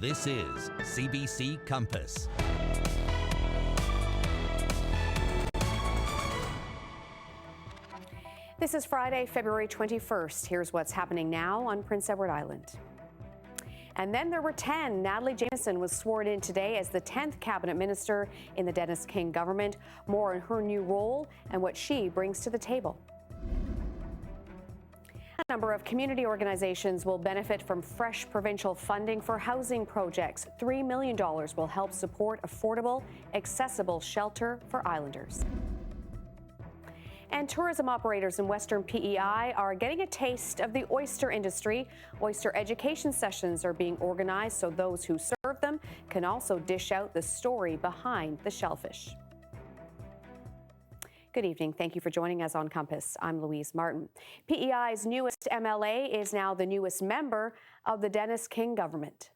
This is CBC Compass. This is Friday, February 21st. Here's what's happening now on Prince Edward Island. And then there were 10. Natalie Jameson was sworn in today as the 10th cabinet minister in the Dennis King government. More on her new role and what she brings to the table. A number of community organizations will benefit from fresh provincial funding for housing projects. $3 million will help support affordable, accessible shelter for islanders. And tourism operators in Western PEI are getting a taste of the oyster industry. Oyster education sessions are being organized so those who serve them can also dish out the story behind the shellfish. Good evening. Thank you for joining us on Compass. I'm Louise Martin. PEI's newest MLA is now the newest member of the Dennis King government.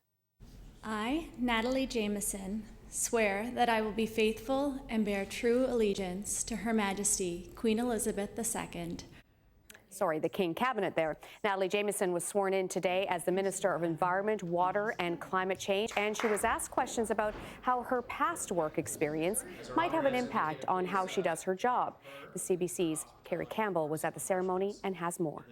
I, Natalie Jameson, swear that I will be faithful and bear true allegiance to Her Majesty, Queen Elizabeth II. Sorry, the King cabinet there. Natalie Jameson was sworn in today as the Minister of Environment, Water and Climate Change, and she was asked questions about how her past work experience might have an impact on how she does her job. The CBC's Kerry Campbell was at the ceremony and has more.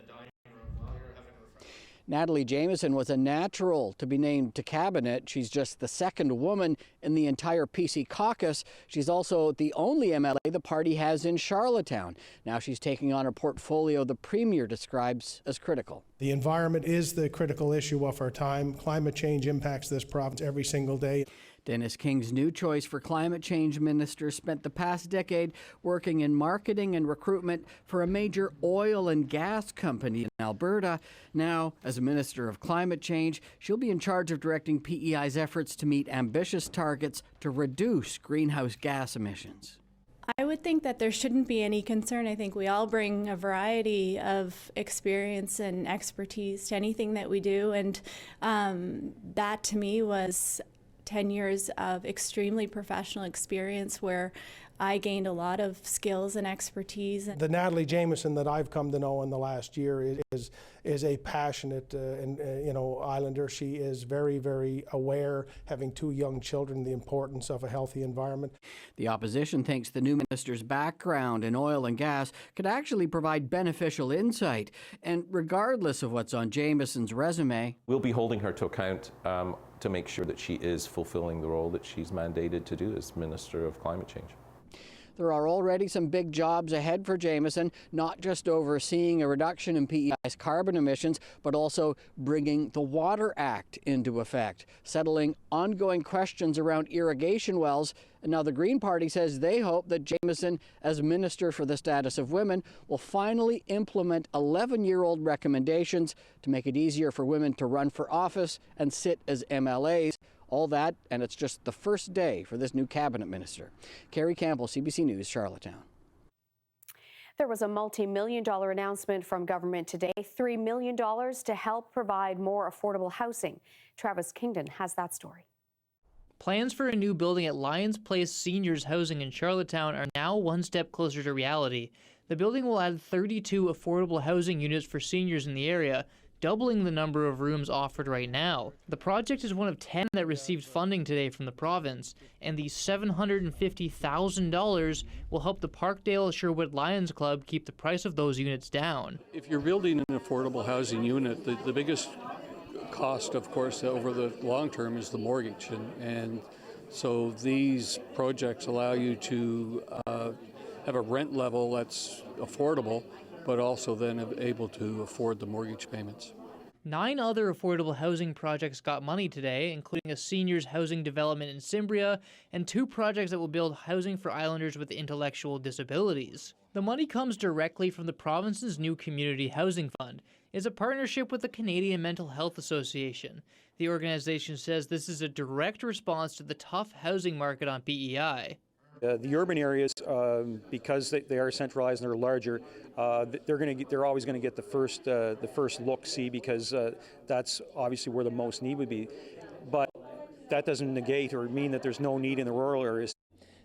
Natalie Jameson was a natural to be named to cabinet. She's just the second woman in the entire PC caucus. She's also the only MLA the party has in Charlottetown. Now she's taking on a portfolio the Premier describes as critical. The environment is the critical issue of our time. Climate change impacts this province every single day. Dennis King's new choice for climate change minister spent the past decade working in marketing and recruitment for a major oil and gas company in Alberta. Now, as a minister of climate change, she'll be in charge of directing PEI's efforts to meet ambitious targets to reduce greenhouse gas emissions. I would think that there shouldn't be any concern. I think we all bring a variety of experience and expertise to anything that we do, and that to me was 10 years of extremely professional experience where I gained a lot of skills and expertise. The Natalie Jameson that I've come to know in the last year is a passionate Islander. She is very, very aware, having two young children, the importance of a healthy environment. The opposition thinks the new minister's background in oil and gas could actually provide beneficial insight. And regardless of what's on Jameson's resume, we'll be holding her to account to make sure that she is fulfilling the role that she's mandated to do as Minister of Climate Change. There are already some big jobs ahead for Jameson, not just overseeing a reduction in PEI's carbon emissions, but also bringing the Water Act into effect, settling ongoing questions around irrigation wells. And now the Green Party says they hope that Jameson, as Minister for the Status of Women, will finally implement 11-year-old recommendations to make it easier for women to run for office and sit as MLAs. All that, and it's just the first day for this new cabinet minister. Kerry Campbell, CBC News, Charlottetown. There was a multi-million-dollar announcement from government today, $3 million to help provide more affordable housing. Travis Kingdon has that story. Plans for a new building at Lions Place Seniors Housing in Charlottetown are now one step closer to reality. The building will add 32 affordable housing units for seniors in the area, doubling the number of rooms offered right now. The project is one of 10 that received funding today from the province, and the $750,000 will help the Parkdale Sherwood Lions Club keep the price of those units down. If you're building an affordable housing unit, the biggest cost, of course, over the long term is the mortgage, and so these projects allow you to have a rent level that's affordable, but also then able to afford the mortgage payments. 9 other affordable housing projects got money today, including a seniors housing development in Cimbria and 2 projects that will build housing for islanders with intellectual disabilities. The money comes directly from the province's new Community Housing Fund. It's a partnership with the Canadian Mental Health Association. The organization says this is a direct response to the tough housing market on PEI. The urban areas, because they are centralized and they're larger, they're always going to get the first look see, because that's obviously where the most need would be. But that doesn't negate or mean that there's no need in the rural areas.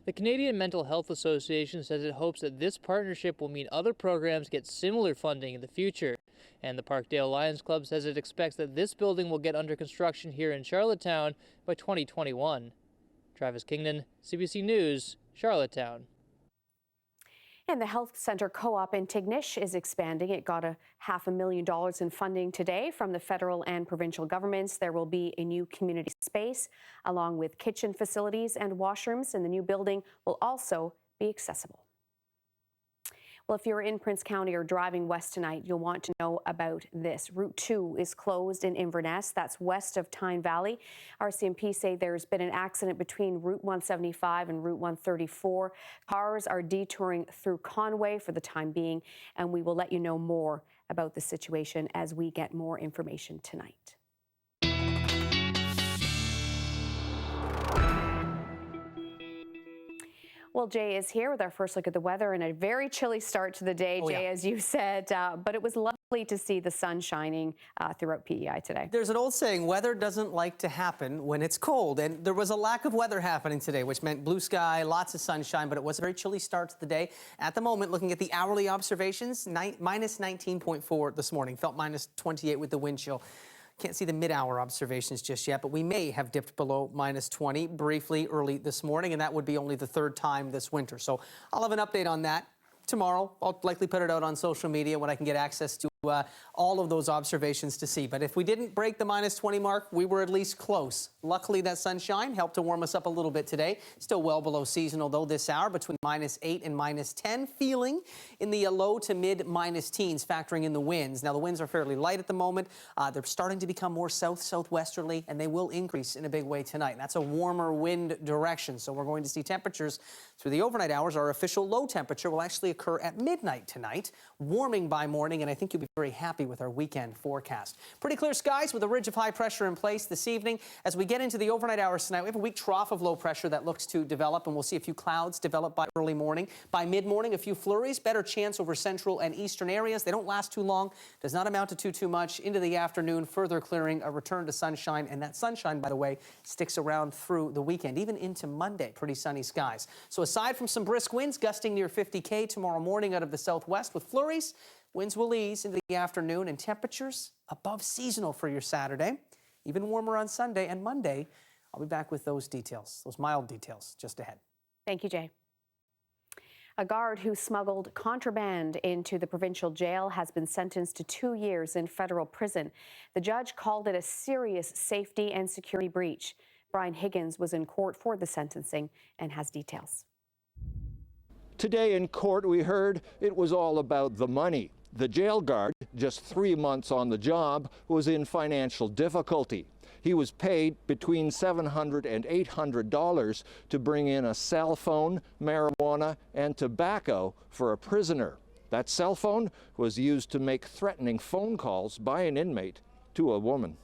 The Canadian Mental Health Association says it hopes that this partnership will mean other programs get similar funding in the future. And the Parkdale Lions Club says it expects that this building will get under construction here in Charlottetown by 2021. Travis Kingdon, CBC News, Charlottetown. And the Health Centre Co-op in Tignish is expanding. It got $500,000 in funding today from the federal and provincial governments. There will be a new community space along with kitchen facilities and washrooms, and the new building will also be accessible. Well, if you're in Prince County or driving west tonight, you'll want to know about this. Route 2 is closed in Inverness. That's west of Tyne Valley. RCMP say there's been an accident between Route 175 and Route 134. Cars are detouring through Conway for the time being, and we will let you know more about the situation as we get more information tonight. Well, Jay is here with our first look at the weather and a very chilly start to the day, Jay, as you said, but it was lovely to see the sun shining throughout PEI today. There's an old saying, weather doesn't like to happen when it's cold, and there was a lack of weather happening today, which meant blue sky, lots of sunshine, but it was a very chilly start to the day. At the moment, looking at the hourly observations, minus 19.4 this morning, felt minus 28 with the wind chill. Can't see the mid-hour observations just yet, but we may have dipped below minus 20 briefly early this morning, and that would be only the third time this winter. So I'll have an update on that tomorrow. I'll likely put it out on social media when I can get access to all of those observations to see. But if we didn't break the minus 20 mark, we were at least close. Luckily, that sunshine helped to warm us up a little bit today. Still well below seasonal, though, this hour, between minus 8 and minus 10. Feeling in the low to mid minus teens, factoring in the winds. Now, the winds are fairly light at the moment. They're starting to become more southwesterly, and they will increase in a big way tonight. That's a warmer wind direction, so we're going to see temperatures through the overnight hours. Our official low temperature will actually occur at midnight tonight, warming by morning, and I think you'll be very happy with our weekend forecast. Pretty clear skies with a ridge of high pressure in place this evening. As we get into the overnight hours tonight, we have a weak trough of low pressure that looks to develop, and we'll see a few clouds develop by early morning. By mid-morning, a few flurries, better chance over central and eastern areas. They don't last too long, does not amount to too much. Into the afternoon, further clearing, a return to sunshine, and that sunshine, by the way, sticks around through the weekend, even into Monday. Pretty sunny skies. So aside from some brisk winds gusting near 50 tomorrow morning out of the southwest with flurries, winds will ease into the afternoon, and temperatures above seasonal for your Saturday. Even warmer on Sunday and Monday. I'll be back with those details, those mild details, just ahead. Thank you, Jay. A guard who smuggled contraband into the provincial jail has been sentenced to 2 years in federal prison. The judge called it a serious safety and security breach. Brian Higgins was in court for the sentencing and has details. Today in court, we heard it was all about the money. The jail guard, just 3 months on the job, was in financial difficulty. He was paid between $700 and $800 to bring in a cell phone, marijuana, and tobacco for a prisoner. That cell phone was used to make threatening phone calls by an inmate to a woman.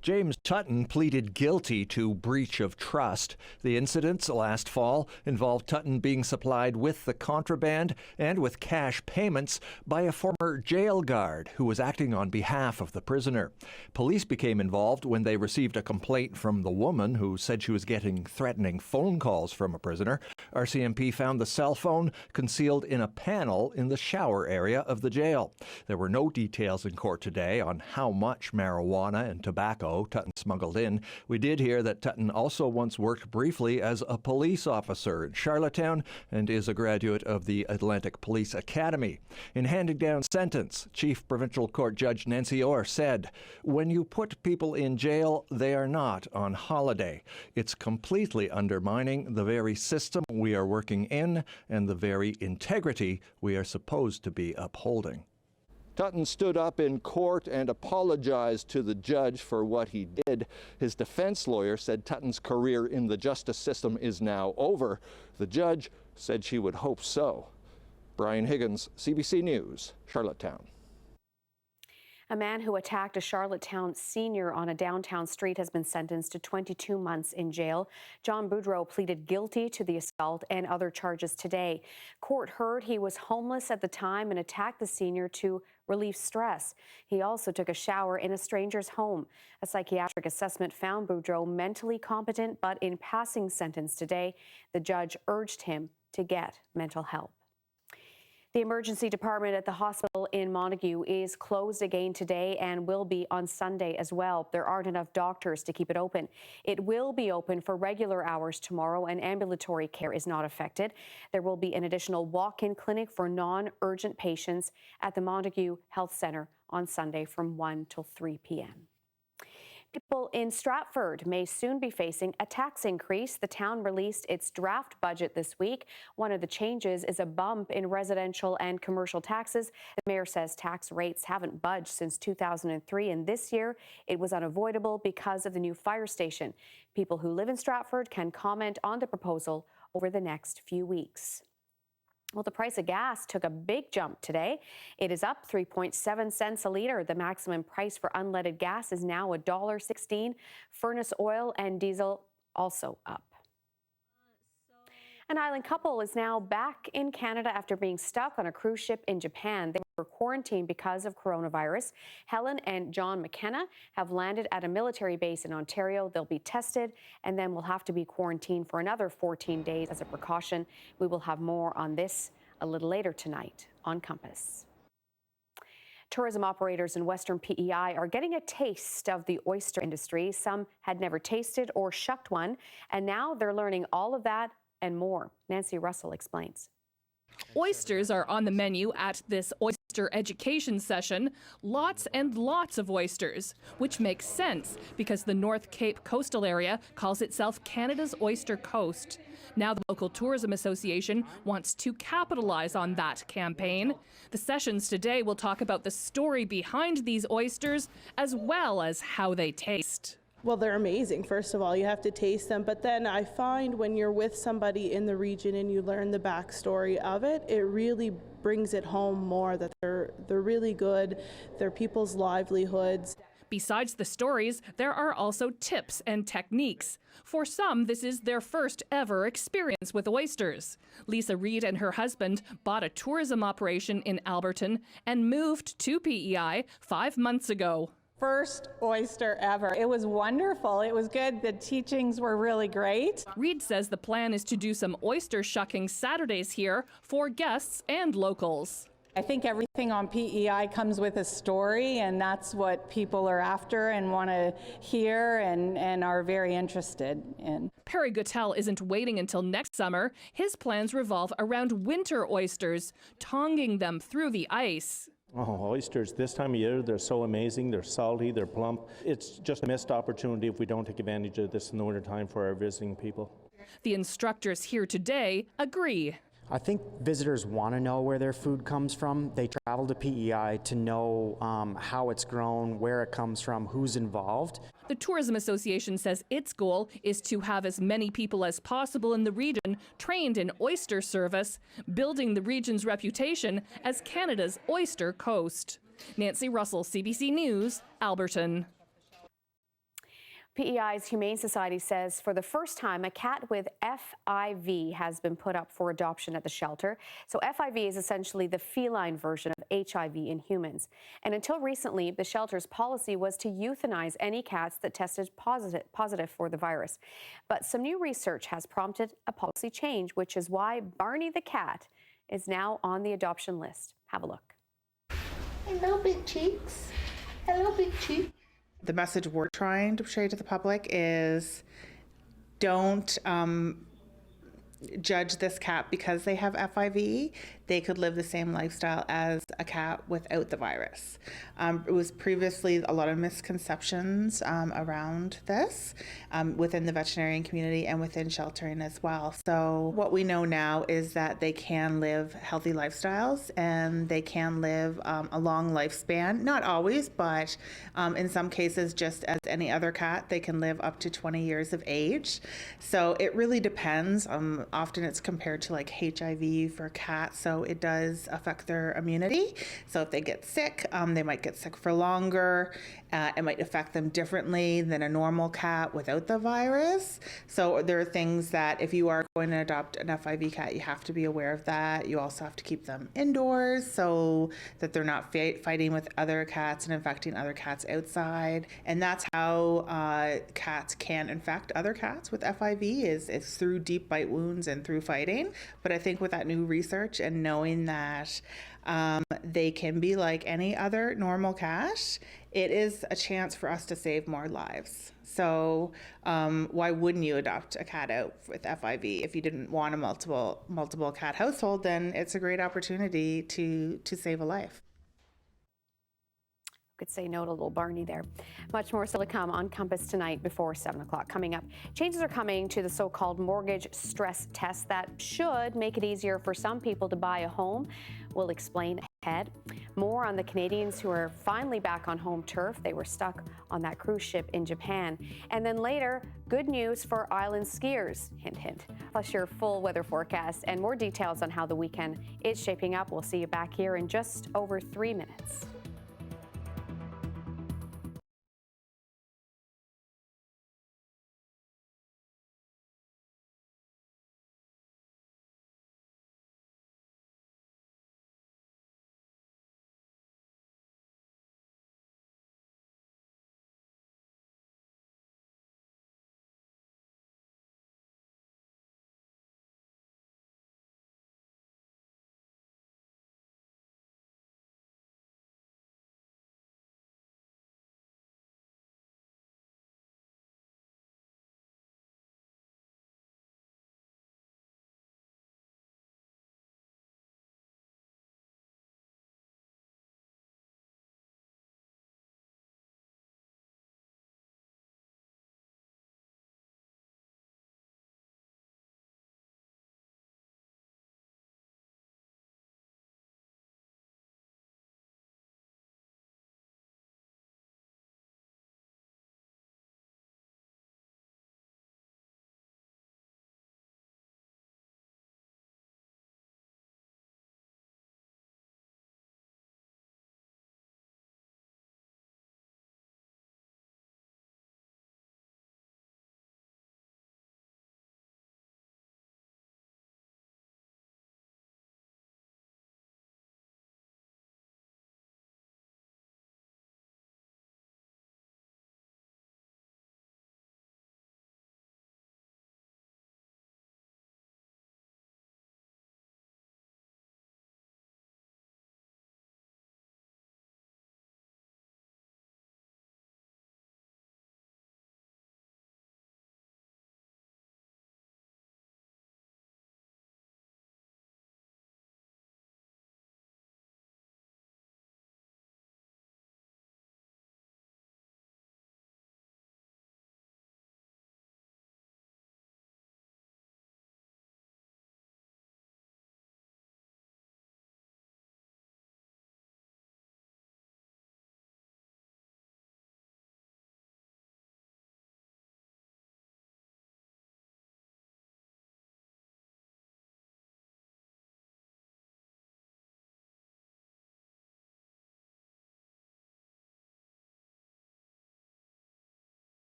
James Tutton pleaded guilty to breach of trust. The incidents last fall involved Tutton being supplied with the contraband and with cash payments by a former jail guard who was acting on behalf of the prisoner. Police became involved when they received a complaint from the woman who said she was getting threatening phone calls from a prisoner. RCMP found the cell phone concealed in a panel in the shower area of the jail. There were no details in court today on how much marijuana and tobacco Tutton smuggled in. We did hear that Tutton also once worked briefly as a police officer in Charlottetown and is a graduate of the Atlantic Police Academy. In handing down sentence, Chief Provincial Court Judge Nancy Orr said, "When you put people in jail, they are not on holiday. It's completely undermining the very system we are working in and the very integrity we are supposed to be upholding." Tutton stood up in court and apologized to the judge for what he did. His defense lawyer said Tutton's career in the justice system is now over. The judge said she would hope so. Brian Higgins, CBC News, Charlottetown. A man who attacked a Charlottetown senior on a downtown street has been sentenced to 22 months in jail. John Boudreau pleaded guilty to the assault and other charges today. Court heard he was homeless at the time and attacked the senior to relieve stress. He also took a shower in a stranger's home. A psychiatric assessment found Boudreau mentally competent, but in passing sentence today, the judge urged him to get mental help. The emergency department at the hospital in Montague is closed again today and will be on Sunday as well. There aren't enough doctors to keep it open. It will be open for regular hours tomorrow, and ambulatory care is not affected. There will be an additional walk-in clinic for non-urgent patients at the Montague Health Centre on Sunday from 1 till 3 p.m. People in Stratford may soon be facing a tax increase. The town released its draft budget this week. One of the changes is a bump in residential and commercial taxes. The mayor says tax rates haven't budged since 2003, and this year it was unavoidable because of the new fire station. People who live in Stratford can comment on the proposal over the next few weeks. Well, the price of gas took a big jump today. It is up 3.7 cents a litre. The maximum price for unleaded gas is now $1.16. Furnace oil and diesel also up. An island couple is now back in Canada after being stuck on a cruise ship in Japan. They were quarantined because of coronavirus. Helen and John McKenna have landed at a military base in Ontario. They'll be tested and then will have to be quarantined for another 14 days as a precaution. We will have more on this a little later tonight on Compass. Tourism operators in Western PEI are getting a taste of the oyster industry. Some had never tasted or shucked one, and now they're learning all of that and more. Nancy Russell explains. Oysters are on the menu at this oyster education session. Lots and lots of oysters, which makes sense because the North Cape coastal area calls itself Canada's Oyster Coast. Now the local tourism association wants to capitalize on that campaign. The sessions today will talk about the story behind these oysters as well as how they taste. Well, they're amazing. First of all, you have to taste them. But then I find when you're with somebody in the region and you learn the backstory of it, it really brings it home more that they're really good. They're people's livelihoods. Besides the stories, there are also tips and techniques. For some, this is their first ever experience with oysters. Lisa Reed and her husband bought a tourism operation in Alberton and moved to PEI 5 months ago. First oyster ever. It was wonderful. It was good. The teachings were really great. Reed says the plan is to do some oyster shucking Saturdays here for guests and locals. I think everything on PEI comes with a story, and that's what people are after and want to hear and are very interested in. Perry Guttell isn't waiting until next summer. His plans revolve around winter oysters, tonging them through the ice. Oh, oysters this time of year, they're so amazing. They're salty, they're plump. It's just a missed opportunity if we don't take advantage of this in the wintertime for our visiting people. The instructors here today agree. I think visitors want to know where their food comes from. They travel to PEI to know how it's grown, where it comes from, who's involved. The Tourism Association says its goal is to have as many people as possible in the region trained in oyster service, building the region's reputation as Canada's oyster coast. Nancy Russell, CBC News, Alberton. PEI's Humane Society says for the first time, a cat with FIV has been put up for adoption at the shelter. So FIV is essentially the feline version of HIV in humans. And until recently, the shelter's policy was to euthanize any cats that tested positive for the virus. But some new research has prompted a policy change, which is why Barney the cat is now on the adoption list. Have a look. Hello, big cheeks. Hello, big cheeks. The message we're trying to portray to the public is don't judge this cat because they have FIV. They could live the same lifestyle as a cat without the virus. It was previously a lot of misconceptions around this within the veterinarian community and within sheltering as well. So what we know now is that they can live healthy lifestyles and they can live a long lifespan. Not always, but in some cases, just as any other cat, they can live up to 20 years of age. So it really depends. Often it's compared to like HIV for cats, so it does affect their immunity. differently. So if they get sick, they might get sick for longer. It might affect them differently than a normal cat without the virus. So there are things that if you are going to adopt an FIV cat, you have to be aware of that. You also have to keep them indoors so that they're not fighting with other cats and infecting other cats outside. And that's how cats can infect other cats with FIV is through deep bite wounds and through fighting. But I think with that new research and knowing that they can be like any other normal cat, it is a chance for us to save more lives. So why wouldn't you adopt a cat out with FIV? If you didn't want a multiple cat household, then it's a great opportunity to save a life. Could say no to little Barney there. Much more still to come on Compass tonight before 7 o'clock. Coming up, changes are coming to the so-called mortgage stress test that should make it easier for some people to buy a home. We'll explain ahead. More on the Canadians who are finally back on home turf. They were stuck on that cruise ship in Japan. And then later, good news for island skiers. Hint, hint. Plus your full weather forecast and more details on how the weekend is shaping up. We'll see you back here in just over 3 minutes.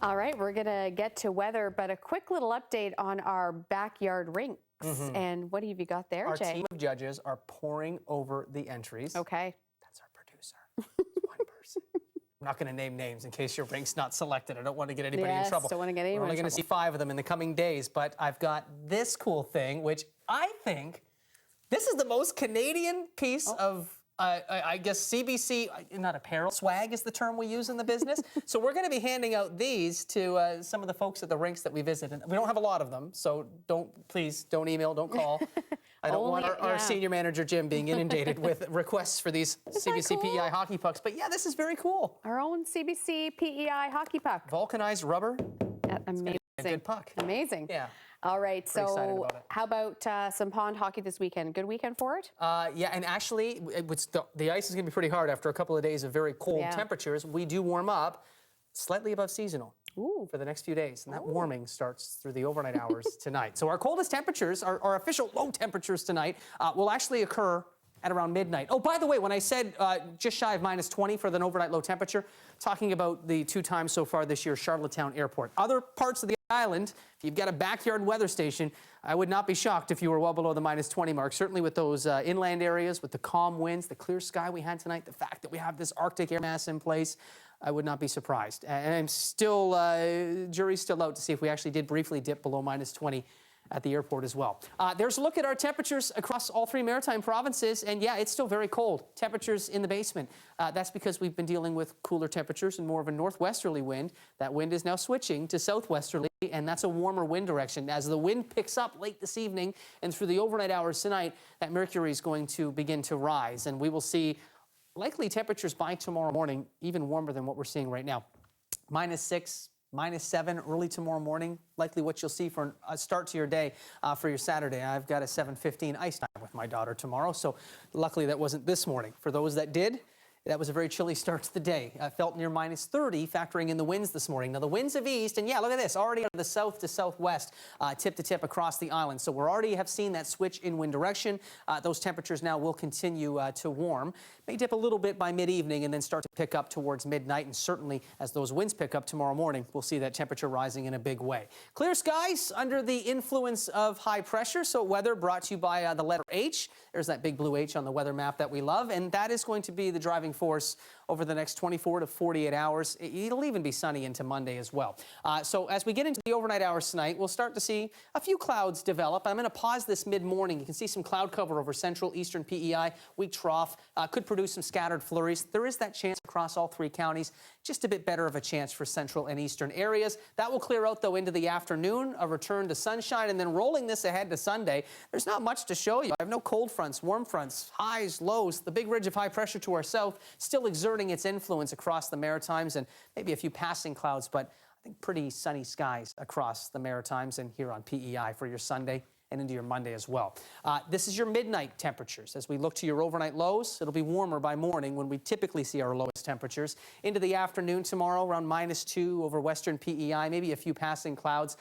All right, we're going to get to weather, but a quick little update on our backyard rinks. And what have you got there, Our Jay? team of judges are poring over the entries. Okay. That's our producer. One person. not going to name names in case your rink's not selected. I don't want to get anybody in Yes, trouble. don't want to get We're anyone only in going to trouble. see 5 of them in the coming days, but I've got this cool thing, which I think this is the most Canadian piece of, I guess, CBC, not apparel, swag is the term we use in the business. So we're going to be handing out these to some of the folks at the rinks that we visit. And we don't have a lot of them, so please don't email, don't call. I don't want our senior manager, Jim, being inundated with requests for these CBC PEI hockey pucks. But yeah, this is very cool. Our own CBC PEI hockey puck. Vulcanized rubber. Amazing. A good puck. Amazing. Yeah. All right, Pretty excited so about it. how about some pond hockey this weekend? Good weekend for it? Yeah, and actually, the ice is going to be pretty hard after a couple of days of very cold temperatures. We do warm up slightly above seasonal for the next few days, and that warming starts through the overnight hours tonight. So our coldest temperatures, our official low temperatures tonight, will actually occur at around midnight. Oh, by the way, when I said just shy of -20 for the overnight low temperature, talking about the 2 times so far this year, Charlottetown Airport. Other parts of the island, if you've got a backyard weather station, I would not be shocked if you were well below the -20 mark. Certainly with those inland areas, with the calm winds, the clear sky we had tonight, the fact that we have this Arctic air mass in place, I would not be surprised. And I'm still, jury's still out to see if we actually did briefly dip below -20 at the airport as well. There's a look at our temperatures across all 3 maritime provinces, and yeah, it's still very cold. Temperatures in the basement. That's because we've been dealing with cooler temperatures and more of a northwesterly wind. That wind is now switching to southwesterly, and that's a warmer wind direction. As the wind picks up late this evening and through the overnight hours tonight, that mercury is going to begin to rise, and we will see likely temperatures by tomorrow morning even warmer than what we're seeing right now. -6, -7 early tomorrow morning, likely what you'll see for a start to your day for your Saturday. I've got a 7:15 ice time with my daughter tomorrow, so luckily that wasn't this morning. For those that did, that was a very chilly start to the day. I felt near -30, factoring in the winds this morning. Now, the winds have eased, and yeah, look at this, already out of the south to southwest, tip to tip across the island. So we're already have seen that switch in wind direction. Those temperatures now will continue to warm. May dip a little bit by mid-evening and then start to pick up towards midnight. And certainly, as those winds pick up tomorrow morning, we'll see that temperature rising in a big way. Clear skies under the influence of high pressure. So weather brought to you by the letter H. There's that big blue H on the weather map that we love. And that is going to be the driving force over the next 24 to 48 hours. It'll even be sunny into Monday as well. So as we get into the overnight hours tonight, we'll start to see a few clouds develop. I'm going to pause this mid-morning. You can see some cloud cover over central eastern PEI. Weak trough could produce some scattered flurries. There is that chance across all 3 counties. Just a bit better of a chance for central and eastern areas. That will clear out, though, into the afternoon, a return to sunshine, and then rolling this ahead to Sunday. There's not much to show you. I have no cold fronts, warm fronts, highs, lows. The big ridge of high pressure to our south still exerting its influence across the Maritimes, and maybe a few passing clouds, but I think pretty sunny skies across the Maritimes and here on PEI for your Sunday and into your Monday as well. This is your midnight temperatures. As we look to your overnight lows, it'll be warmer by morning when we typically see our lowest temperatures. Into the afternoon tomorrow, around -2 over western PEI, maybe a few passing clouds.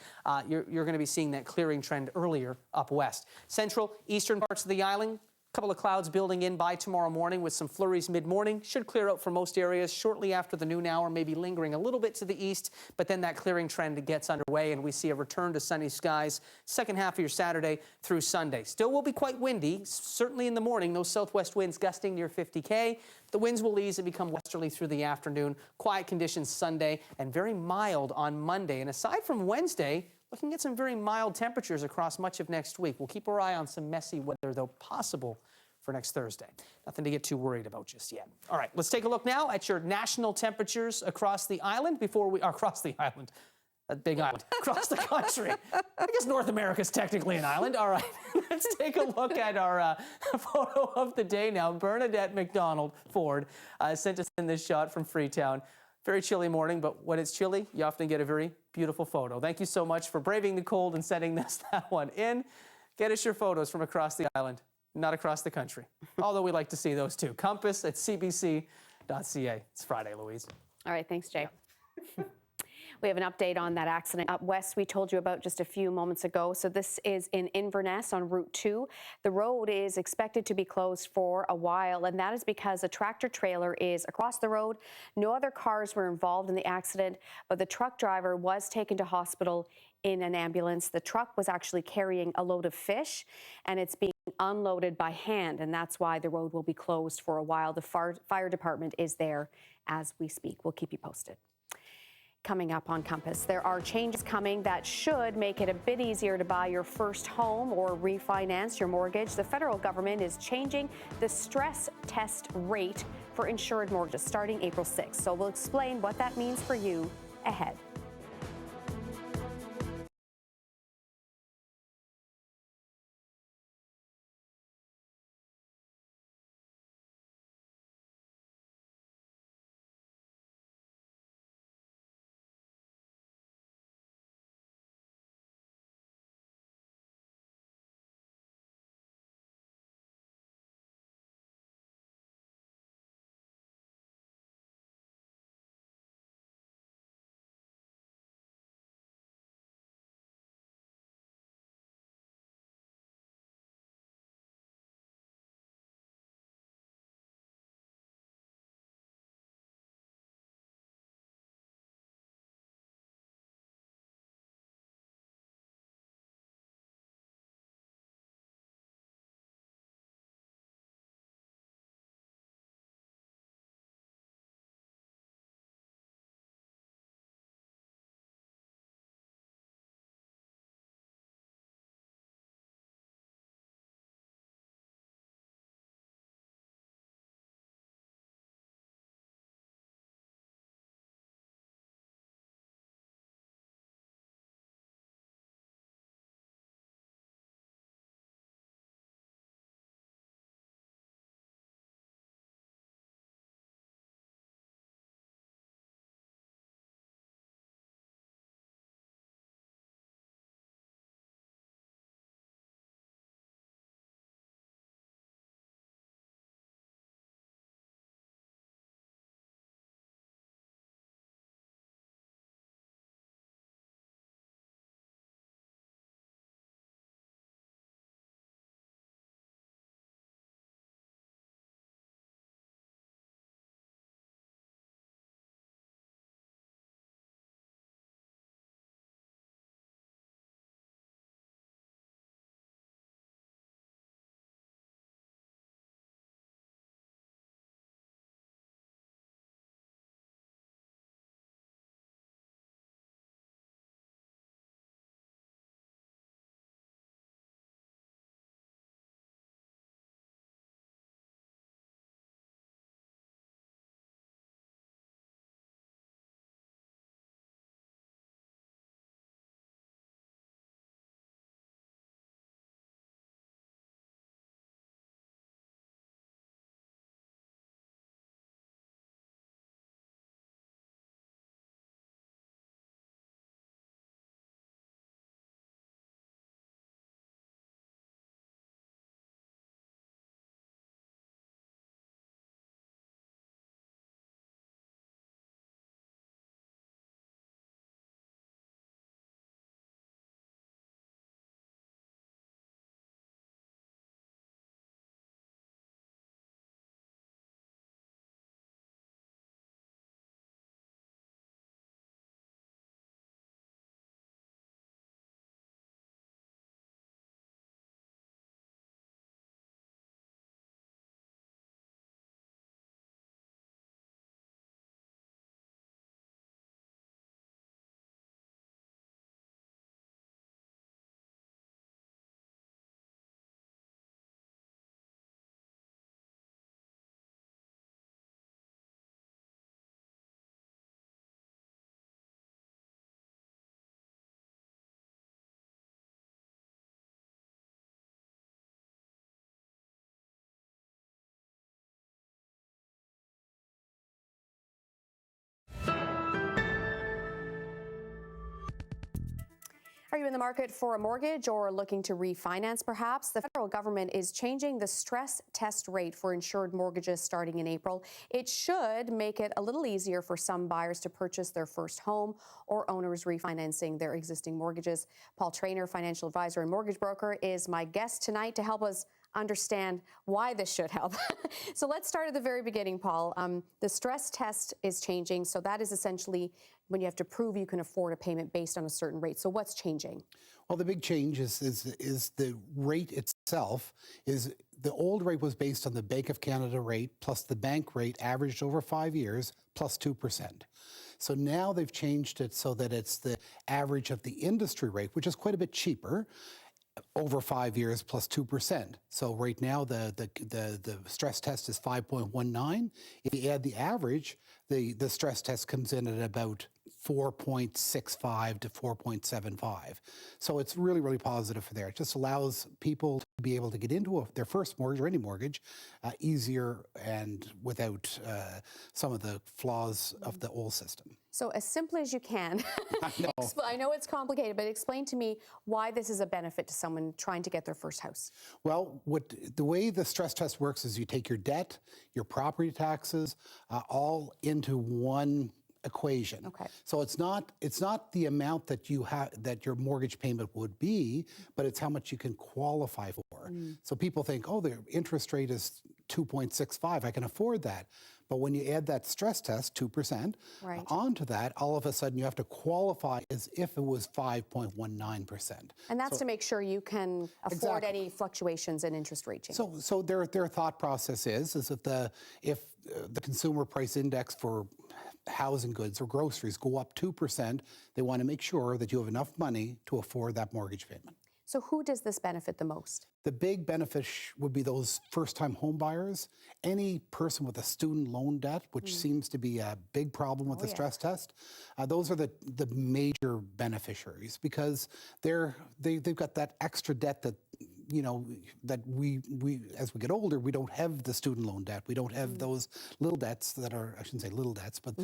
You're going to be seeing that clearing trend earlier up west. Central, eastern parts of the island, couple of clouds building in by tomorrow morning with some flurries mid-morning. Should clear out for most areas shortly after the noon hour, maybe lingering a little bit to the east, but then that clearing trend gets underway and we see a return to sunny skies second half of your Saturday through Sunday. Still will be quite windy, certainly in the morning, those southwest winds gusting near 50K. The winds will ease and become westerly through the afternoon. Quiet conditions Sunday and very mild on Monday. And aside from Wednesday, looking at some very mild temperatures across much of next week. We'll keep our eye on some messy weather, though possible for next Thursday. Nothing to get too worried about just yet. All right, let's take a look now at your national temperatures across the island across the island. That big island, across the country. I guess North America's technically an island. All right, let's take a look at our photo of the day now. Bernadette McDonald Ford sent us in this shot from Freetown. Very chilly morning, but when it's chilly, you often get a very beautiful photo. Thank you so much for braving the cold and sending that one in. Get us your photos from across the island, not across the country. Although we like to see those too. Compass@cbc.ca. It's Friday, Louise. All right, thanks, Jay. We have an update on that accident up west we told you about just a few moments ago. So this is in Inverness on Route 2. The road is expected to be closed for a while, and that is because a tractor trailer is across the road. No other cars were involved in the accident, but the truck driver was taken to hospital in an ambulance. The truck was actually carrying a load of fish, and it's being unloaded by hand, and that's why the road will be closed for a while. The fire department is there as we speak. We'll keep you posted. Coming up on Compass, there are changes coming that should make it a bit easier to buy your first home or refinance your mortgage. The federal government is changing the stress test rate for insured mortgages starting April 6th. So we'll explain what that means for you ahead. Are you in the market for a mortgage or looking to refinance perhaps? The federal government is changing the stress test rate for insured mortgages starting in April. It should make it a little easier for some buyers to purchase their first home or owners refinancing their existing mortgages. Paul Traynor, financial advisor and mortgage broker, is my guest tonight to help us understand why this should help. So let's start at the very beginning, Paul. The stress test is changing, so that is essentially when you have to prove you can afford a payment based on a certain rate. So what's changing? Well, the big change is the rate itself. Is the old rate was based on the Bank of Canada rate plus the bank rate averaged over 5 years plus 2%. So now they've changed it so that it's the average of the industry rate, which is quite a bit cheaper, over 5 years plus 2%. So right now the stress test is 5.19. If you add the average, the stress test comes in at about 4.65 to 4.75. So it's really, really positive for there. It just allows people to be able to get into their first mortgage or any mortgage easier and without some of the flaws of the old system. So as simply as you can, I know. I know it's complicated, but explain to me why this is a benefit to someone trying to get their first house. Well, the way the stress test works is you take your debt, your property taxes, all into one equation. Okay. So it's not the amount that you have that your mortgage payment would be, but it's how much you can qualify for. So people think, oh, the interest rate is 2.65, I can afford that. But when you add that stress test, 2%, Right. onto that, all of a sudden you have to qualify as if it was 5.19%. And that's So- to make sure you can afford Exactly. any fluctuations in interest rate change. So their thought process is if the consumer price index for housing goods or groceries go up 2%, they want to make sure that you have enough money to afford that mortgage payment. So who does this benefit the most? The big benefit would be those first-time home buyers, any person with a student loan debt, which seems to be a big problem with the stress test. Those are the major beneficiaries because they've got that extra debt that that we as we get older, we don't have the student loan debt. We don't have those little debts that are, I shouldn't say little debts, but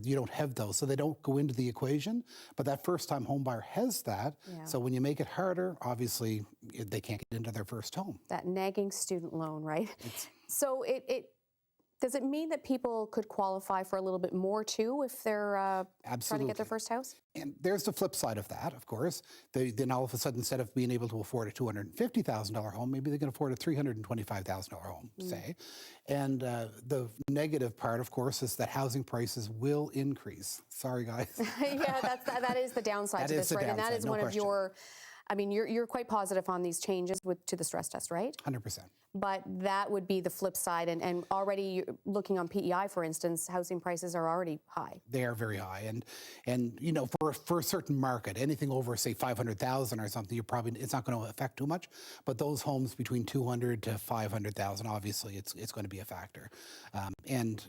you don't have those. So they don't go into the equation. But that first-time home buyer has that. Yeah. So when you make it harder, obviously they can't get into their first home. That nagging student loan, right? So does it mean that people could qualify for a little bit more too if they're trying to Absolutely. get their first house? And there's the flip side of that, of course. Then all of a sudden, instead of being able to afford a $250,000 home, maybe they can afford a $325,000 home, say. And the negative part, of course, is that housing prices will increase. Sorry, guys. Yeah, that is the downside That to is this, the right? And that downside, is no one of question. your, I mean, you're quite positive on these changes to the stress test, right? 100%. But that would be the flip side. And already looking on PEI, for instance, housing prices are already high. They are very high, and for a certain market, anything over say 500,000 or something, it's not going to affect too much. But those homes between 200 to 500,000, obviously, it's going to be a factor, and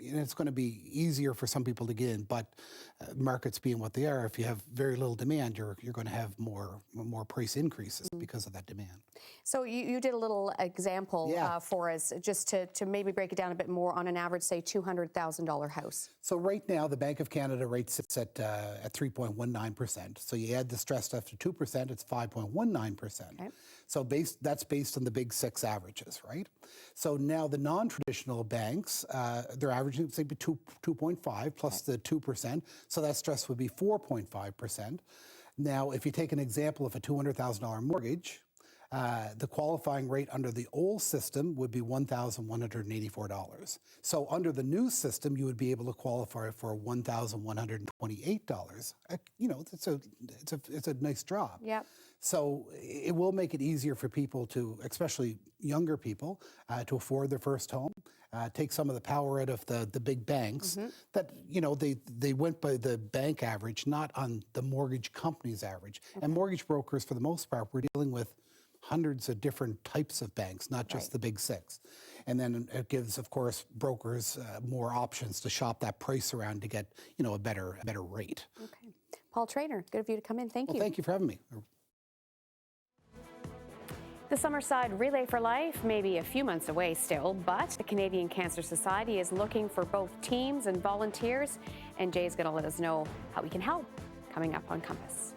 it's going to be easier for some people to get in. But markets being what they are, if you have very little demand, you're going to have more price increases because of that demand. So you did a little example for us, just to maybe break it down a bit more on an average, say, $200,000 house. So right now, the Bank of Canada rate sits at 3.19%. So you add the stress test to 2%, it's 5.19%. Okay. So that's based on the big six averages, right? So now the non-traditional banks, they're averaging, say, 2.5 plus the 2%. So that stress would be 4.5%. Now, if you take an example of a $200,000 mortgage, the qualifying rate under the old system would be $1,184. So under the new system, you would be able to qualify for $1,128. It's a nice drop. Yep. So it will make it easier for people to, especially younger people, to afford their first home. Take some of the power out of the big banks that, they went by the bank average, not on the mortgage company's average. Okay. And mortgage brokers, for the most part, we're dealing with hundreds of different types of banks, not just the big six. And then it gives, of course, brokers more options to shop that price around to get, a better rate. Okay. Paul Traynor, good of you to come in. Thank you. Thank you for having me. The Summerside Relay for Life may be a few months away still, but the Canadian Cancer Society is looking for both teams and volunteers, and Jay's going to let us know how we can help coming up on Compass.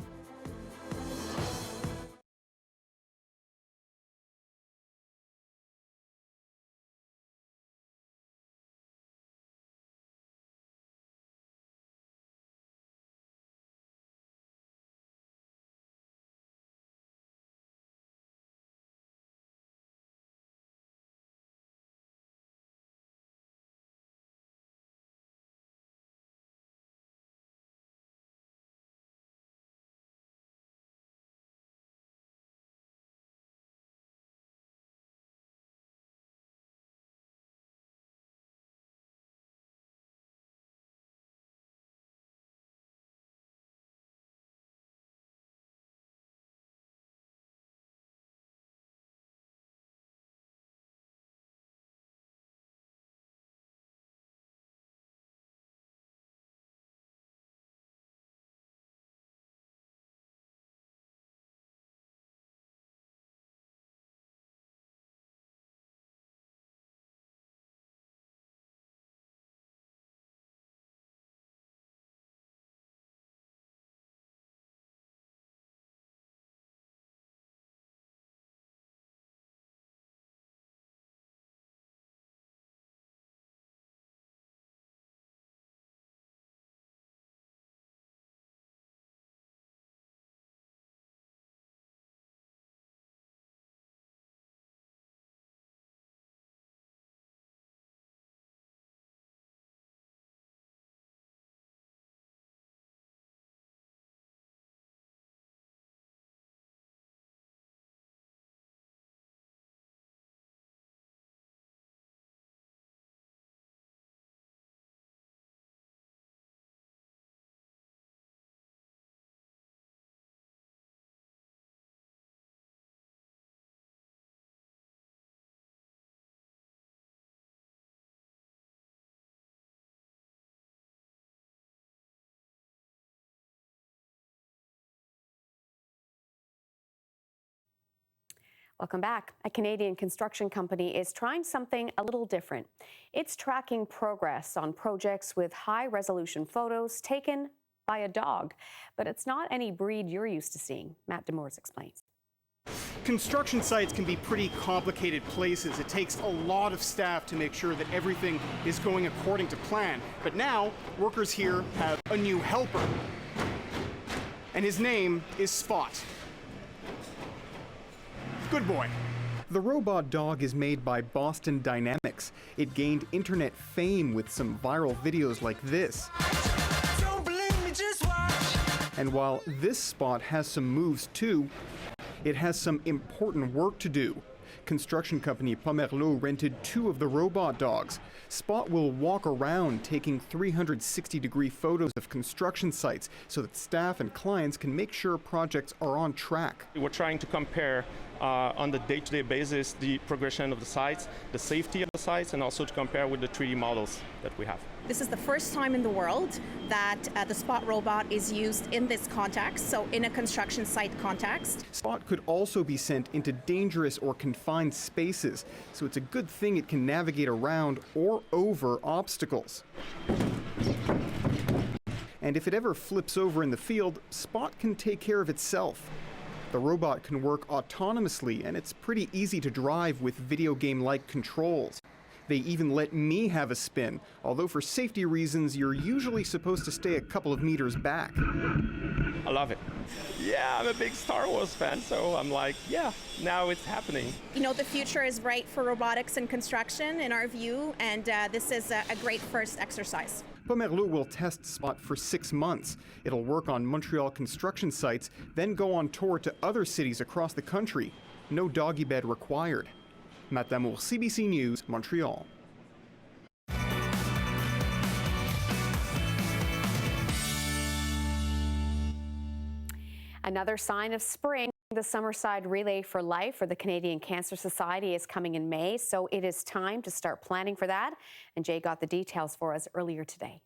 Welcome back. A Canadian construction company is trying something a little different. It's tracking progress on projects with high-resolution photos taken by a dog. But it's not any breed you're used to seeing. Matt Demores explains. Construction sites can be pretty complicated places. It takes a lot of staff to make sure that everything is going according to plan. But now, workers here have a new helper. And his name is Spot. Good boy. The robot dog is made by Boston Dynamics. It gained internet fame with some viral videos like this. Don't believe me, just watch. And while this Spot has some moves too, it has some important work to do. Construction company Pomerleau rented 2 of the robot dogs. Spot will walk around taking 360-degree photos of construction sites so that staff and clients can make sure projects are on track. We're trying to compare on the day-to-day basis the progression of the sites, the safety of the sites, and also to compare with the 3D models that we have. This is the first time in the world that the Spot robot is used in this context, so in a construction site context. Spot could also be sent into dangerous or confined spaces, so it's a good thing it can navigate around or over obstacles. And if it ever flips over in the field, Spot can take care of itself. The robot can work autonomously, and it's pretty easy to drive with video game-like controls. They even let me have a spin, although for safety reasons, you're usually supposed to stay a couple of meters back. I love it. Yeah, I'm a big Star Wars fan, so I'm like, yeah, now it's happening. You know, the future is bright for robotics and construction, in our view, and this is a great first exercise. Pomerleau will test Spot for 6 months. It'll work on Montreal construction sites, then go on tour to other cities across the country. No doggy bed required. Matt Damour, CBC News, Montreal. Another sign of spring. The Summerside Relay for Life for the Canadian Cancer Society is coming in May, so it is time to start planning for that. And Jay got the details for us earlier today.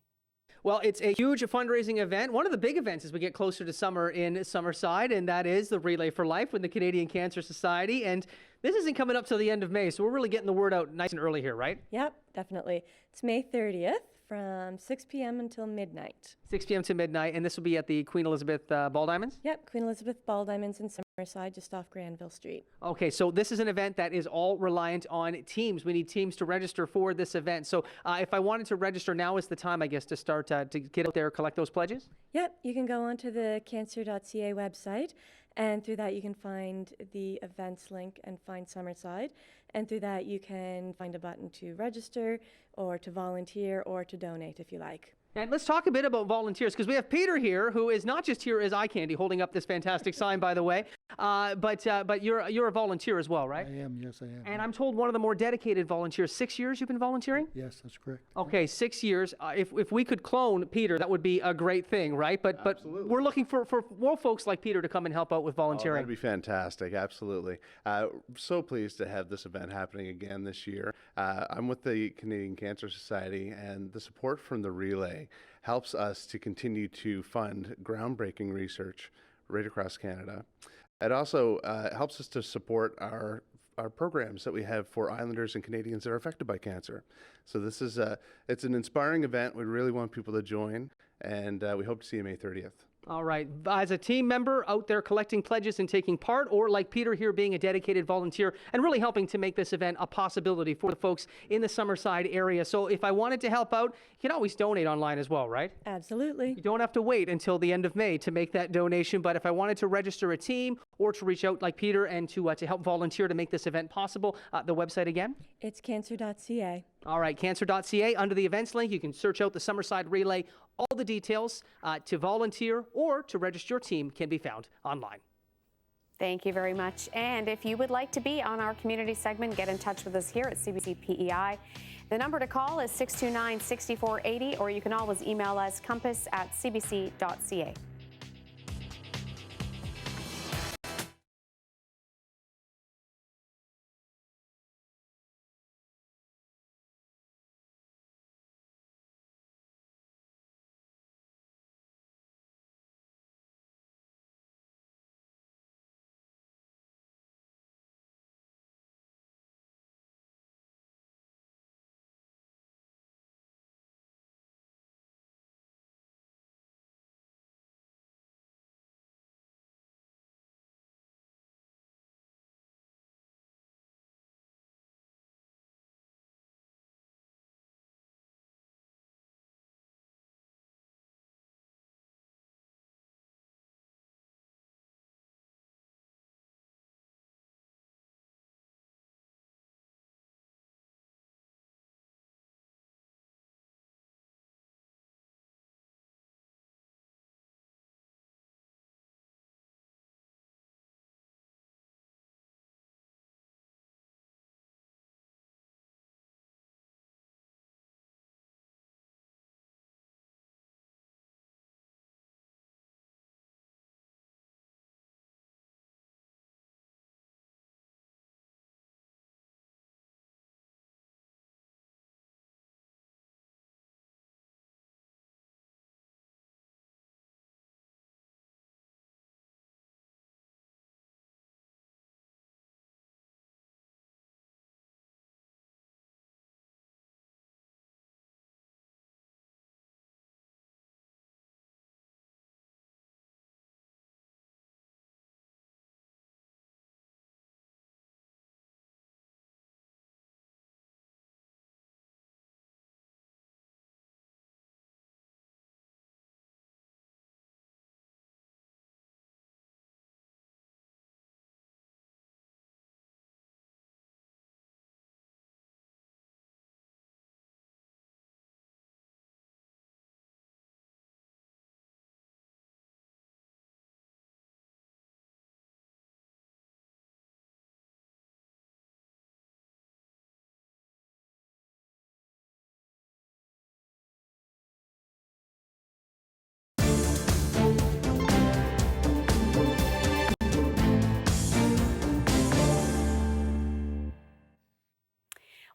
Well, it's a huge fundraising event. One of the big events as we get closer to summer in Summerside, and that is the Relay for Life with the Canadian Cancer Society. And this isn't coming up till the end of May, so we're really getting the word out nice and early here, right? Yep, definitely. It's May 30th from 6 p.m. until midnight. 6 p.m. to midnight, and this will be at the Queen Elizabeth Ball Diamonds? Yep, Queen Elizabeth Ball Diamonds in Summerside, just off Granville Street. Okay, so this is an event that is all reliant on teams. We need teams to register for this event. So if I wanted to register, now is the time, I guess, to start to get out there, collect those pledges? Yep, you can go onto the cancer.ca website, and through that you can find the events link and find Summerside. And through that you can find a button to register or to volunteer or to donate if you like. And let's talk a bit about volunteers, because we have Peter here, who is not just here as eye candy, holding up this fantastic sign, by the way, but you're a volunteer as well, right? I am, yes, I am. And I'm told one of the more dedicated volunteers. 6 years you've been volunteering? Yes, that's correct. Okay, 6 years. If we could clone Peter, that would be a great thing, right? But we're looking for more folks like Peter to come and help out with volunteering. Oh, that'd be fantastic, absolutely. So pleased to have this event happening again this year. I'm with the Canadian Cancer Society, and the support from the Relay helps us to continue to fund groundbreaking research right across Canada. It also helps us to support our programs that we have for Islanders and Canadians that are affected by cancer. So this is it's an inspiring event. We really want people to join, and we hope to see you May 30th. All right. As a team member out there collecting pledges and taking part, or like Peter here being a dedicated volunteer and really helping to make this event a possibility for the folks in the Summerside area. So if I wanted to help out, you can always donate online as well, right? Absolutely. You don't have to wait until the end of May to make that donation. But if I wanted to register a team or to reach out like Peter and to help volunteer to make this event possible, the website again? It's cancer.ca. All right, cancer.ca. Under the events link, you can search out the Summerside Relay. All the details to volunteer or to register your team can be found online. Thank you very much. And if you would like to be on our community segment, get in touch with us here at CBC PEI. The number to call is 629-6480, or you can always email us compass@cbc.ca.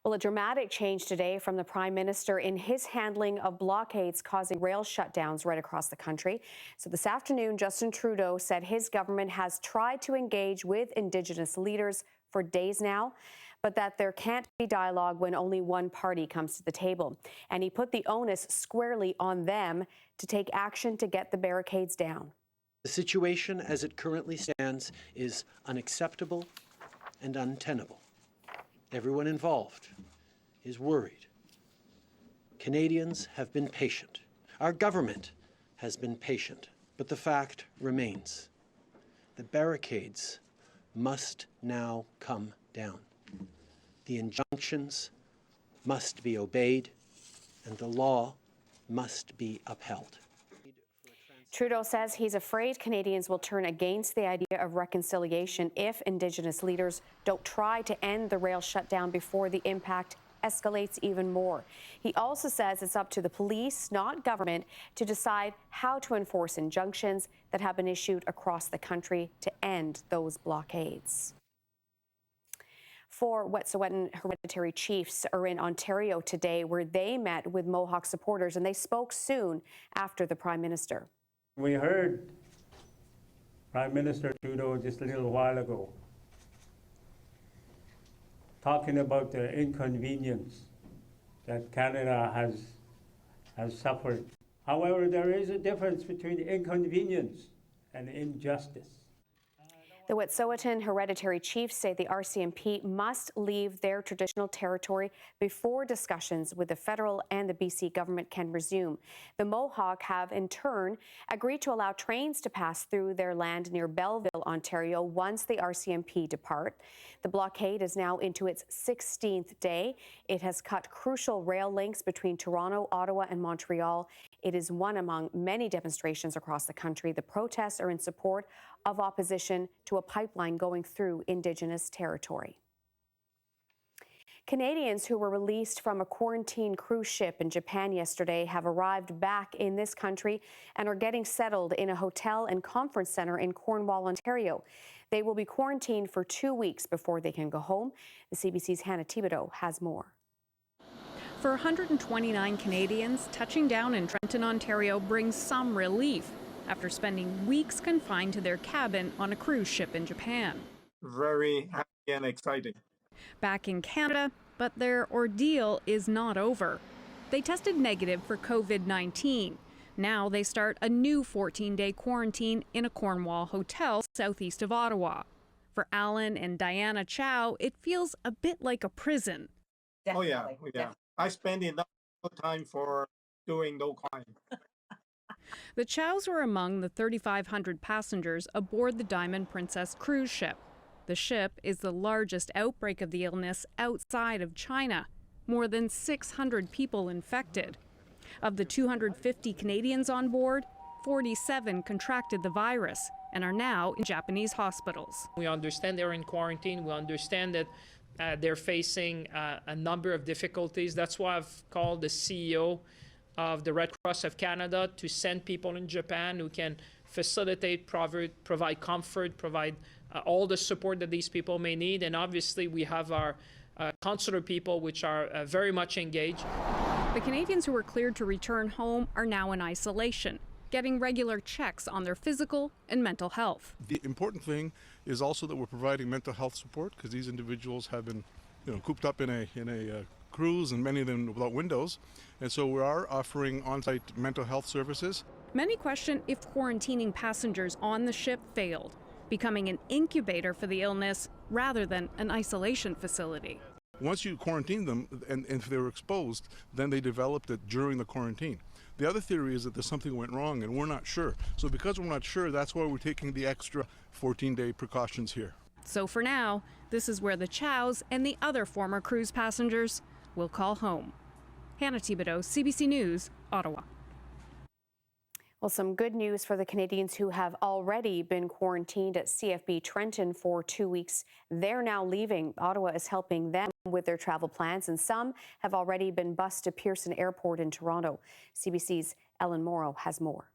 Well, a dramatic change today from the Prime Minister in his handling of blockades causing rail shutdowns right across the country. So this afternoon, Justin Trudeau said his government has tried to engage with Indigenous leaders for days now, but that there can't be dialogue when only one party comes to the table. And he put the onus squarely on them to take action to get the barricades down. The situation as it currently stands is unacceptable and untenable. Everyone involved is worried. Canadians have been patient. Our government has been patient. But the fact remains. The barricades must now come down. The injunctions must be obeyed, and the law must be upheld. Trudeau says he's afraid Canadians will turn against the idea of reconciliation if Indigenous leaders don't try to end the rail shutdown before the impact escalates even more. He also says it's up to the police, not government, to decide how to enforce injunctions that have been issued across the country to end those blockades. 4 Wet'suwet'en hereditary chiefs are in Ontario today, where they met with Mohawk supporters, and they spoke soon after the Prime Minister. We heard Prime Minister Trudeau just a little while ago talking about the inconvenience that Canada has suffered. However, there is a difference between inconvenience and injustice. The Wet'suwet'en hereditary chiefs say the RCMP must leave their traditional territory before discussions with the federal and the BC government can resume. The Mohawk have, in turn, agreed to allow trains to pass through their land near Belleville, Ontario, once the RCMP depart. The blockade is now into its 16th day. It has cut crucial rail links between Toronto, Ottawa, and Montreal. It is one among many demonstrations across the country. The protests are in support of opposition to a pipeline going through Indigenous territory. Canadians who were released from a quarantine cruise ship in Japan yesterday have arrived back in this country and are getting settled in a hotel and conference center in Cornwall, Ontario. They will be quarantined for 2 weeks before they can go home. The CBC's Hannah Thibodeau has more. For 129 Canadians, touching down in Trenton, Ontario brings some relief after spending weeks confined to their cabin on a cruise ship in Japan. Very happy and exciting. Back in Canada, but their ordeal is not over. They tested negative for COVID-19. Now they start a new 14-day quarantine in a Cornwall hotel southeast of Ottawa. For Alan and Diana Chow, it feels a bit like a prison. Definitely. Oh yeah. I spend enough time for doing no crime. The Chows were among the 3,500 passengers aboard the Diamond Princess cruise ship. The ship is the largest outbreak of the illness outside of China. More than 600 people infected. Of the 250 Canadians on board, 47 contracted the virus and are now in Japanese hospitals. We understand they're in quarantine. We understand that they're facing a number of difficulties. That's why I've called the CEO of the Red Cross of Canada to send people in Japan who can facilitate, provide comfort, provide all the support that these people may need. And obviously we have our consular people which are very much engaged. The Canadians who were cleared to return home are now in isolation, getting regular checks on their physical and mental health. The important thing is also that we're providing mental health support because these individuals have been, cooped up in a cruise, and many of them without windows, and so we are offering on-site mental health services. Many question if quarantining passengers on the ship failed, becoming an incubator for the illness rather than an isolation facility. Once you quarantine them, and if they were exposed, then they developed it during the quarantine. The other theory is that there's something went wrong and we're not sure. So because we're not sure, that's why we're taking the extra 14-day precautions here. So for now, this is where the Chows and the other former cruise passengers will call home. Hannah Thibodeau, CBC News, Ottawa. Well, some good news for the Canadians who have already been quarantined at CFB Trenton for 2 weeks. They're now leaving. Ottawa is helping them with their travel plans, and some have already been bused to Pearson Airport in Toronto. CBC's Ellen Morrow has more.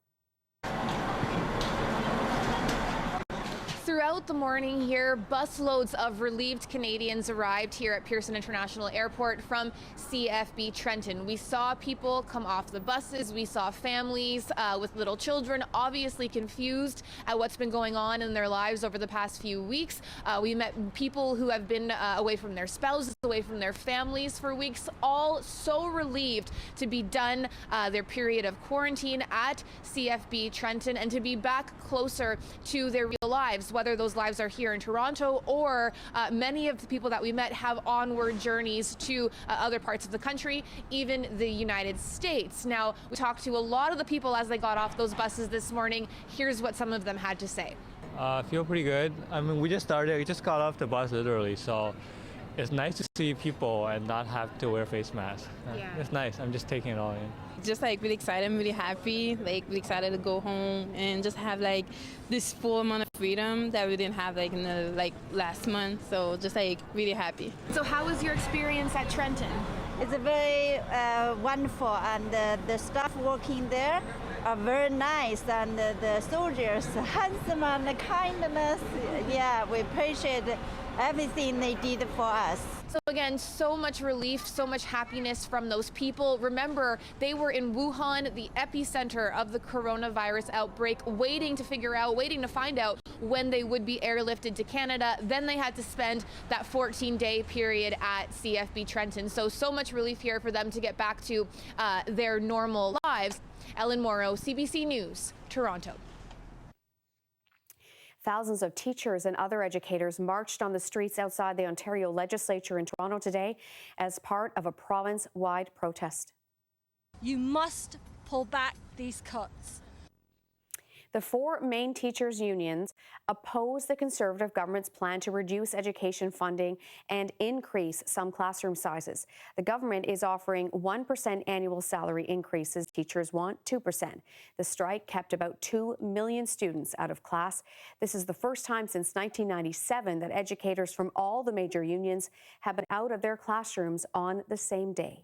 Throughout the morning here, busloads of relieved Canadians arrived here at Pearson International Airport from CFB Trenton. We saw people come off the buses. We saw families with little children, obviously confused at what's been going on in their lives over the past few weeks. We met people who have been away from their spouses, away from their families for weeks, all so relieved to be done their period of quarantine at CFB Trenton and to be back closer to their real lives, whether those lives are here in Toronto or many of the people that we met have onward journeys to other parts of the country, even the United States. Now, we talked to a lot of the people as they got off those buses this morning. Here's what some of them had to say. I feel pretty good. I mean, we just got off the bus literally, so it's nice to see people and not have to wear face masks. It's nice. I'm just taking it all in. Just like really excited, I'm really happy, like really excited to go home and just have like this full amount of freedom that we didn't have like in the last month. So just like really happy. So how was your experience at Trenton? It's very wonderful, and the staff working there are very nice, and the soldiers handsome and the kindness. Yeah, we appreciate everything they did for us. So again, so much relief, so much happiness from those people. Remember, they were in Wuhan, the epicenter of the coronavirus outbreak, waiting to find out when they would be airlifted to Canada. Then they had to spend that 14-day period at CFB Trenton. So much relief here for them to get back to their normal lives. Ellen Morrow, CBC News, Toronto. Thousands of teachers and other educators marched on the streets outside the Ontario Legislature in Toronto today as part of a province-wide protest. You must pull back these cuts. The four main teachers' unions oppose the Conservative government's plan to reduce education funding and increase some classroom sizes. The government is offering 1% annual salary increases. Teachers want 2%. The strike kept about 2 million students out of class. This is the first time since 1997 that educators from all the major unions have been out of their classrooms on the same day.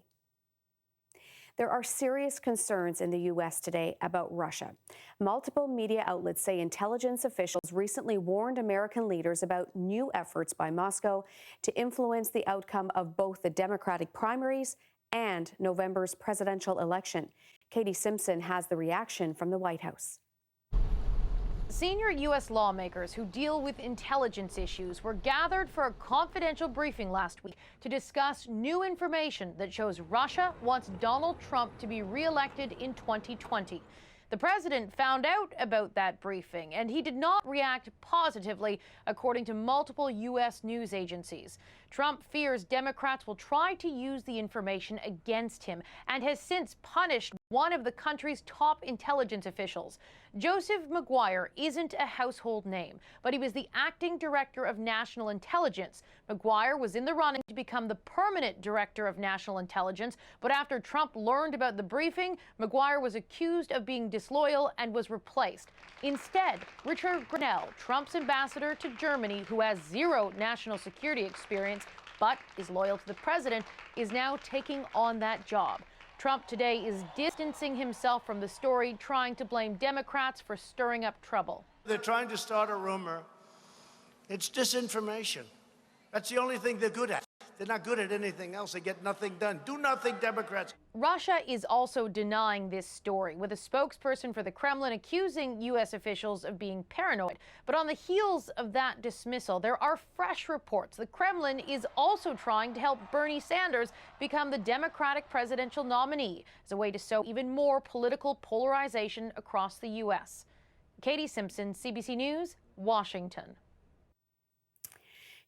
There are serious concerns in the U.S. today about Russia. Multiple media outlets say intelligence officials recently warned American leaders about new efforts by Moscow to influence the outcome of both the Democratic primaries and November's presidential election. Katie Simpson has the reaction from the White House. Senior U.S. lawmakers who deal with intelligence issues were gathered for a confidential briefing last week to discuss new information that shows Russia wants Donald Trump to be reelected in 2020. The president found out about that briefing, and he did not react positively, according to multiple U.S. news agencies. Trump fears Democrats will try to use the information against him and has since punished one of the country's top intelligence officials. Joseph Maguire isn't a household name, but he was the acting director of national intelligence. Maguire was in the running to become the permanent director of national intelligence, but after Trump learned about the briefing, Maguire was accused of being disloyal and was replaced. Instead, Richard Grenell, Trump's ambassador to Germany, who has zero national security experience but is loyal to the president, is now taking on that job. Trump today is distancing himself from the story, trying to blame Democrats for stirring up trouble. They're trying to start a rumor. It's disinformation. That's the only thing they're good at. They're not good at anything else. They get nothing done. Do nothing, Democrats. Russia is also denying this story, with a spokesperson for the Kremlin accusing U.S. officials of being paranoid. But on the heels of that dismissal, there are fresh reports. The Kremlin is also trying to help Bernie Sanders become the Democratic presidential nominee as a way to sow even more political polarization across the U.S. Katie Simpson, CBC News, Washington.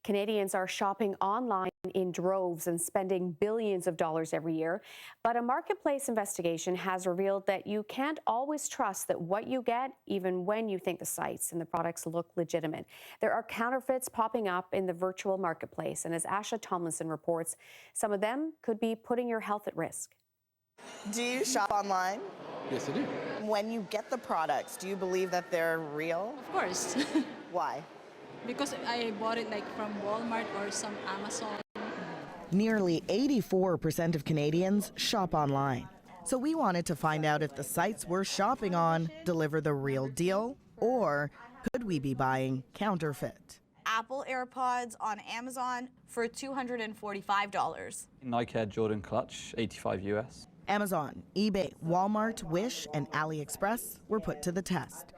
Canadians are shopping online in droves and spending billions of dollars every year. But a marketplace investigation has revealed that you can't always trust that what you get, even when you think the sites and the products look legitimate. There are counterfeits popping up in the virtual marketplace. And as Asha Tomlinson reports, some of them could be putting your health at risk. Do you shop online? Yes, I do. When you get the products, do you believe that they're real? Of course. Why? Because I bought it like from Walmart or some Amazon. Nearly 84% of Canadians shop online. So we wanted to find out if the sites we're shopping on deliver the real deal or Could we be buying counterfeit? Apple AirPods on Amazon for $245. Nike Air Jordan clutch, 85 US. Amazon, eBay, Walmart, Wish, and AliExpress were put to the test.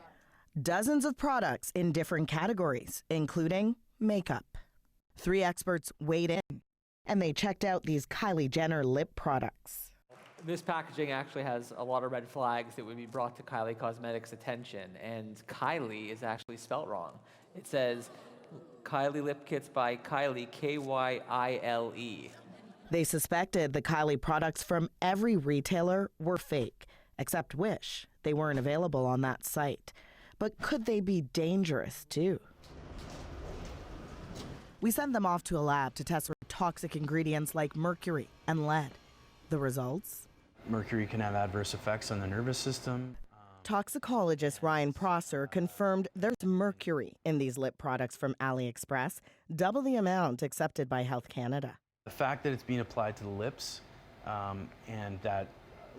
Dozens of products in different categories, including makeup. 3 experts weighed in, and they checked out these Kylie Jenner lip products. This packaging actually has a lot of red flags that would be brought to Kylie Cosmetics' attention, and Kylie is actually spelt wrong. It says Kylie Lip Kits by Kylie, K-Y-I-L-E. They suspected the Kylie products from every retailer were fake, except Wish. They weren't available on that site. But could they be dangerous too? We sent them off to a lab to test for toxic ingredients like mercury and lead. The results? Mercury can have adverse effects on the nervous system. Toxicologist Ryan Prosser confirmed there's mercury in these lip products from AliExpress, double the amount accepted by Health Canada. The fact that it's being applied to the lips and that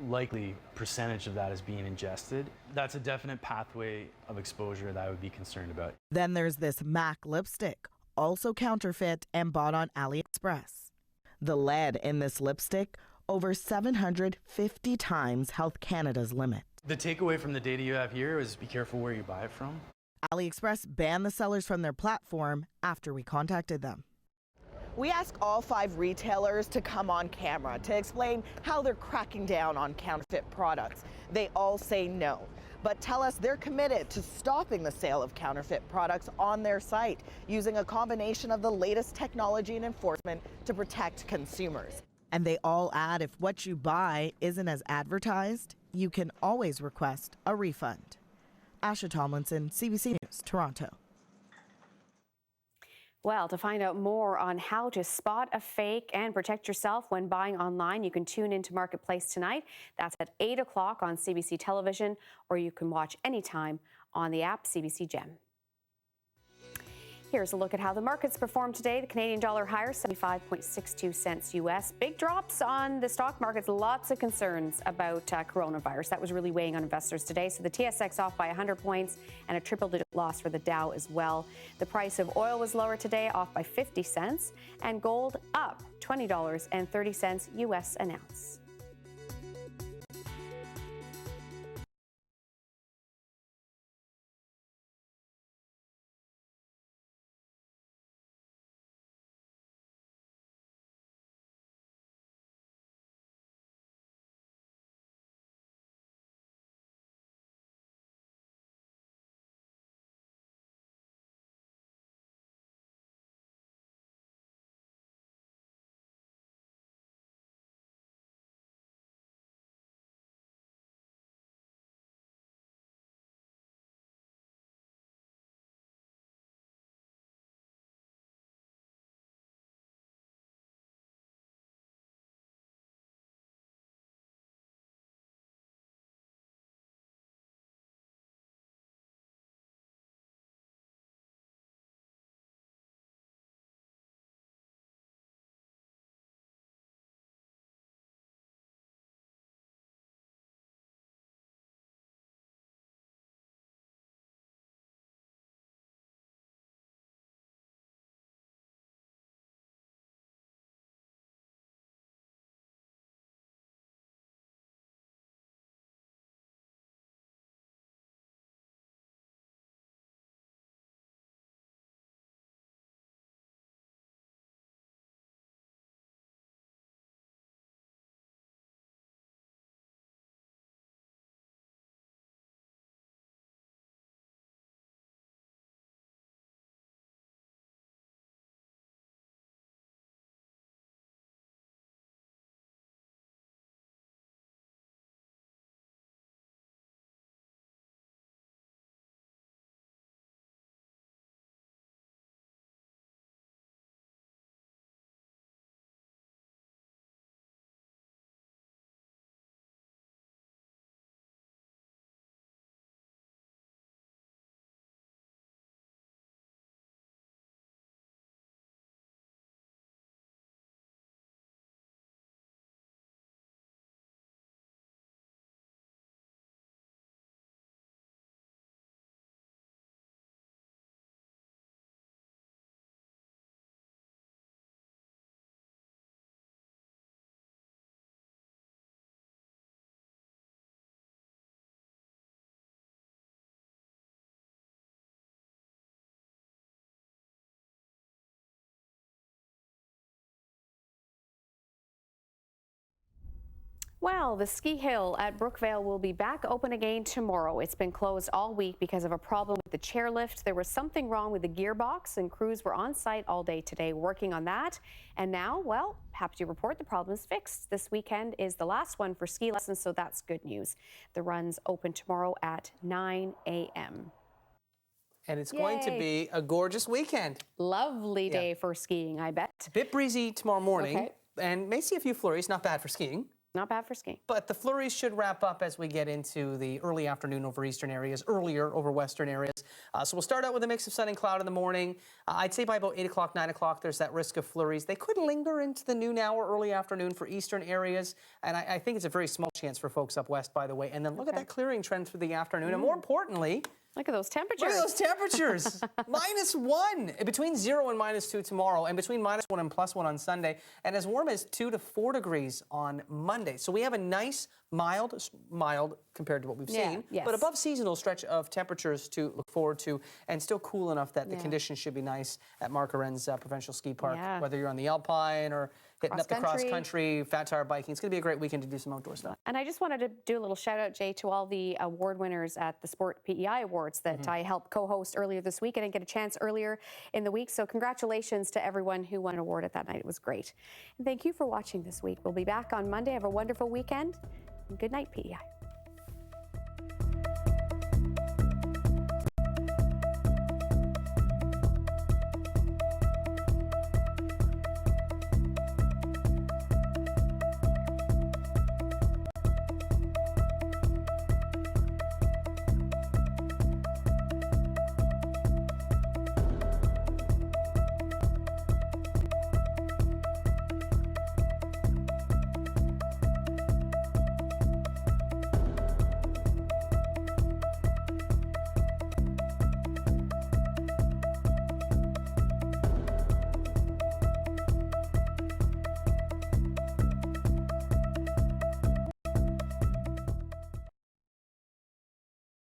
likely percentage of that is being ingested, that's a definite pathway of exposure that I would be concerned about. Then there's this MAC lipstick, also counterfeit and bought on AliExpress. The lead in this lipstick, over 750 times Health Canada's limit. The takeaway from the data you have here is be careful where you buy it from. AliExpress banned the sellers from their platform after we contacted them. We asked all 5 retailers to come on camera to explain how they're cracking down on counterfeit products. They all say no, but tell us they're committed to stopping the sale of counterfeit products on their site, using a combination of the latest technology and enforcement to protect consumers. And they all add if what you buy isn't as advertised, you can always request a refund. Asha Tomlinson, CBC News, Toronto. Well, to find out more on how to spot a fake and protect yourself when buying online, you can tune into Marketplace tonight. That's at 8 o'clock on CBC Television, or you can watch anytime on the app CBC Gem. Here's a look at how the markets performed today. The Canadian dollar higher, 75.62 cents US. Big drops on the stock markets. Lots of concerns about coronavirus. That was really weighing on investors today. So the TSX off by 100 points and a triple-digit loss for the Dow as well. The price of oil was lower today, off by 50 cents. And gold up $20.30 US an ounce. Well, the ski hill at Brookvale will be back open again tomorrow. It's been closed all week because of a problem with the chairlift. There was something wrong with the gearbox, and crews were on site all day today working on that. And now, well, happy to report the problem is fixed. This weekend is the last one for ski lessons, so that's good news. The run's open tomorrow at 9 a.m. And it's going to be a gorgeous weekend. Lovely day for skiing, I bet. Bit breezy tomorrow morning, Okay. and may see a few flurries. Not bad for skiing. Not bad for skiing. But the flurries should wrap up as we get into the early afternoon over eastern areas, earlier over western areas. So we'll start out with a mix of sun and cloud in the morning. I'd say by about 8 o'clock, 9 o'clock, there's that risk of flurries. They could linger into the noon hour, early afternoon for eastern areas. And I think it's a very small chance for folks up west, by the way. And then look at that clearing trend through the afternoon. And more importantly, look at those temperatures. Look at those temperatures. -1 between 0 and -2 tomorrow, and between -1 and +1 on Sunday, and as warm as 2 to 4 degrees on Monday. So we have a nice mild compared to what we've seen, but above seasonal stretch of temperatures to look forward to, and still cool enough that the conditions should be nice at Mark Arend's Provincial Ski Park, whether you're on the Alpine or hitting up the cross country, fat tire biking. It's going to be a great weekend to do some outdoor stuff. And I just wanted to do a little shout out, Jay, to all the award winners at the Sport PEI Awards that I helped co-host earlier this week. I didn't get a chance earlier in the week, so congratulations to everyone who won an award at that night. It was great. And thank you for watching this week. We'll be back on Monday. Have a wonderful weekend. And good night, PEI.